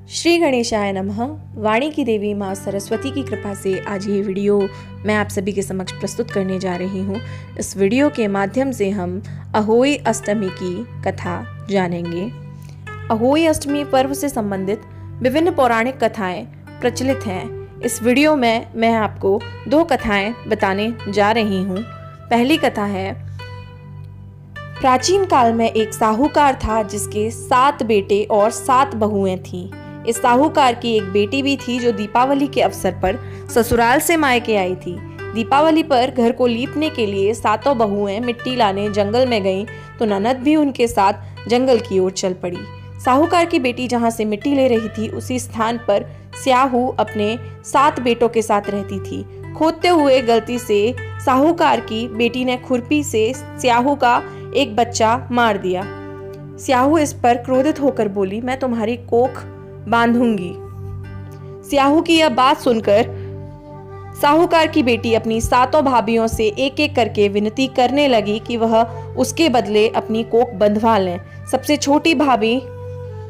श्री गणेशाय नमः। वाणी की देवी माँ सरस्वती की कृपा से आज ये वीडियो मैं आप सभी के समक्ष प्रस्तुत करने जा रही हूँ। इस वीडियो के माध्यम से हम अहोई अष्टमी की कथा जानेंगे। अहोई अष्टमी पर्व से संबंधित विभिन्न पौराणिक कथाएं प्रचलित हैं। इस वीडियो में मैं आपको 2 कथाएं बताने जा रही हूँ। पहली कथा है, प्राचीन काल में एक साहूकार था जिसके 7 बेटे और 7 बहुएं थीं। इस साहूकार की एक बेटी भी थी जो दीपावली के अवसर पर ससुराल से मायके आई थी। दीपावली पर घर को लीपने के लिए 7 बहुएं मिट्टी लाने जंगल में गईं तो ननद भी उनके साथ जंगल की ओर चल पड़ी। साहूकार की बेटी जहां से मिट्टी ले रही थी उसी स्थान पर स्याहू अपने 7 बेटों के साथ रहती थी। खोदते हुए गलती से साहूकार की बेटी ने खुरपी से स्याहू का एक बच्चा मार दिया। स्याहू इस पर क्रोधित होकर बोली, मैं तुम्हारी कोख बांधूंगी। स्याहू की यह बात सुनकर साहूकार की बेटी अपनी 7 भाभियों से एक एक करके विनती करने लगी कि वह उसके बदले अपनी कोख बंधवा लें। सबसे छोटी भाभी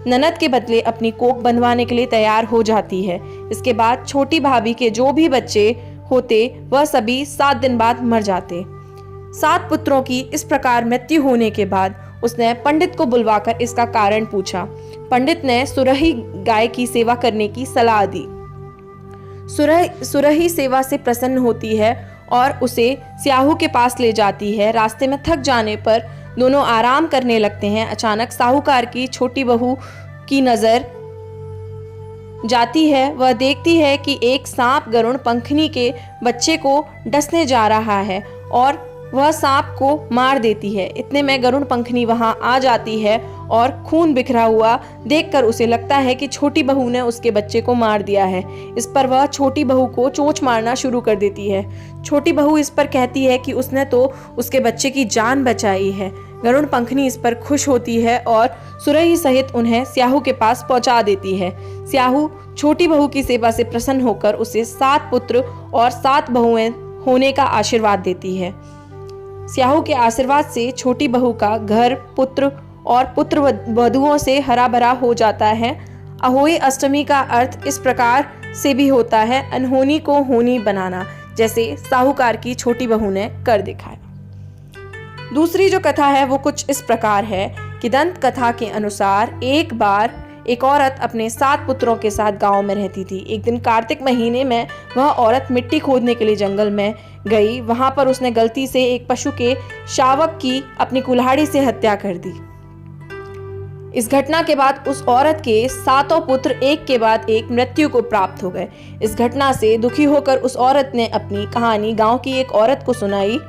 ननद के बदले अपनी कोख बंधवाने के लिए तैयार हो जाती है। इसके बाद छोटी भाभी के जो भी बच्चे होते वह सभी 7 दिन बाद मर जाते। 7 पुत्रों की इस प्रकार मृत्यु होने के बाद उसने पंडित को बुलवाकर इसका कारण पूछा। पंडित ने सुरही गाय की सेवा करने की सलाह दी। सुरही सेवा से प्रसन्न होती है और उसे स्याहू के पास ले जाती है। रास्ते में थक जाने पर दोनों आराम करने लगते हैं। अचानक साहूकार की छोटी बहू की नजर जाती है। वह देखती है कि एक सांप गरुड़ पंखनी के बच्चे को डसने जा रहा है और वह सांप को मार देती है। इतने में गरुड़ पंखनी वहां आ जाती है और खून बिखरा हुआ देखकर उसे लगता है कि छोटी बहू ने उसके बच्चे को मार दिया है। इस पर वह छोटी बहू को चोंच मारना शुरू कर देती है। छोटी बहू इस पर कहती है कि उसने तो उसके बच्चे की जान बचाई है। गरुड़ पंखनी इस पर खुश होती है और सुरही सहित उन्हें स्याहू के पास पहुंचा देती है। स्याहू छोटी बहू की सेवा से प्रसन्न होकर उसे 7 पुत्र और 7 बहुएं होने का आशीर्वाद देती है। स्याहू के आशीर्वाद से छोटी बहू का घर पुत्र और पुत्र वधुओं से हरा भरा हो जाता है। अहोई अष्टमी का अर्थ इस प्रकार से भी होता है, अनहोनी को होनी बनाना, जैसे साहूकार की छोटी बहू ने कर दिखाया। दूसरी जो कथा है वो कुछ इस प्रकार है कि दंत कथा के अनुसार एक बार एक औरत अपने 7 पुत्रों के साथ गांव में रहती थी। एक दिन कार्तिक महीने में वह औरत मिट्टी खोदने के लिए जंगल में गई। वहां पर उसने गलती से एक पशु के शावक की अपनी कुल्हाड़ी से हत्या कर दी। इस घटना के बाद उस औरत के 7 पुत्र एक के बाद एक मृत्यु को प्राप्त हो गए। इस घटना से दुखी होकर उस औरत ने अपनी कहानी गांव की एक औरत को सुनाई।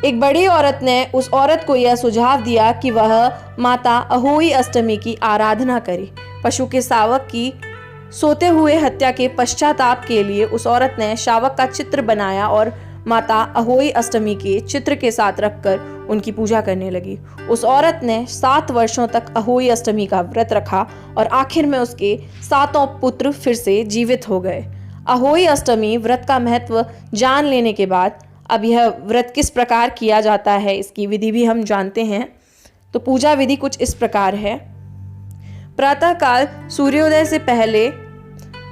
एक बड़ी औरत ने उस औरत को यह सुझाव दिया कि वह माता अहोई अष्टमी की आराधना करे। पशु के शावक की सोते हुए हत्या के पश्चाताप के लिए उस औरत ने शावक का चित्र बनाया और माता अहोई अष्टमी के चित्र के साथ रखकर उनकी पूजा करने लगी। उस औरत ने 7 वर्षों तक अहोई अष्टमी का व्रत रखा और आखिर में उसके 7 पुत्र फिर से जीवित हो गए। अहोई अष्टमी व्रत का महत्व जान लेने के बाद अब यह व्रत किस प्रकार किया जाता है इसकी विधि भी हम जानते हैं। तो पूजा विधि कुछ इस प्रकार है। प्रातःकाल सूर्योदय से पहले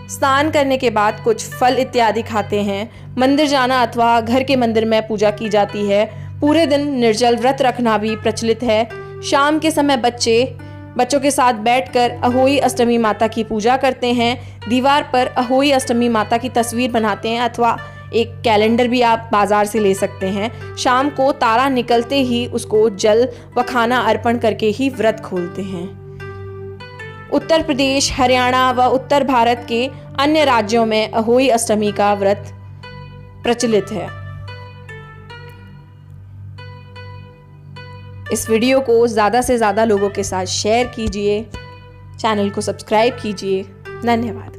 स्नान करने के बाद कुछ फल इत्यादि खाते हैं। मंदिर जाना अथवा घर के मंदिर में पूजा की जाती है। पूरे दिन निर्जल व्रत रखना भी प्रचलित है। शाम के समय बच्चों के साथ बैठकर अहोई अष्टमी माता की पूजा करते हैं। दीवार पर अहोई अष्टमी माता की तस्वीर बनाते हैं अथवा एक कैलेंडर भी आप बाजार से ले सकते हैं। शाम को तारा निकलते ही उसको जल व खाना अर्पण करके ही व्रत खोलते हैं। उत्तर प्रदेश, हरियाणा व उत्तर भारत के अन्य राज्यों में अहोई अष्टमी का व्रत प्रचलित है। इस वीडियो को ज़्यादा से ज़्यादा लोगों के साथ शेयर कीजिए। चैनल को सब्सक्राइब कीजिए। धन्यवाद।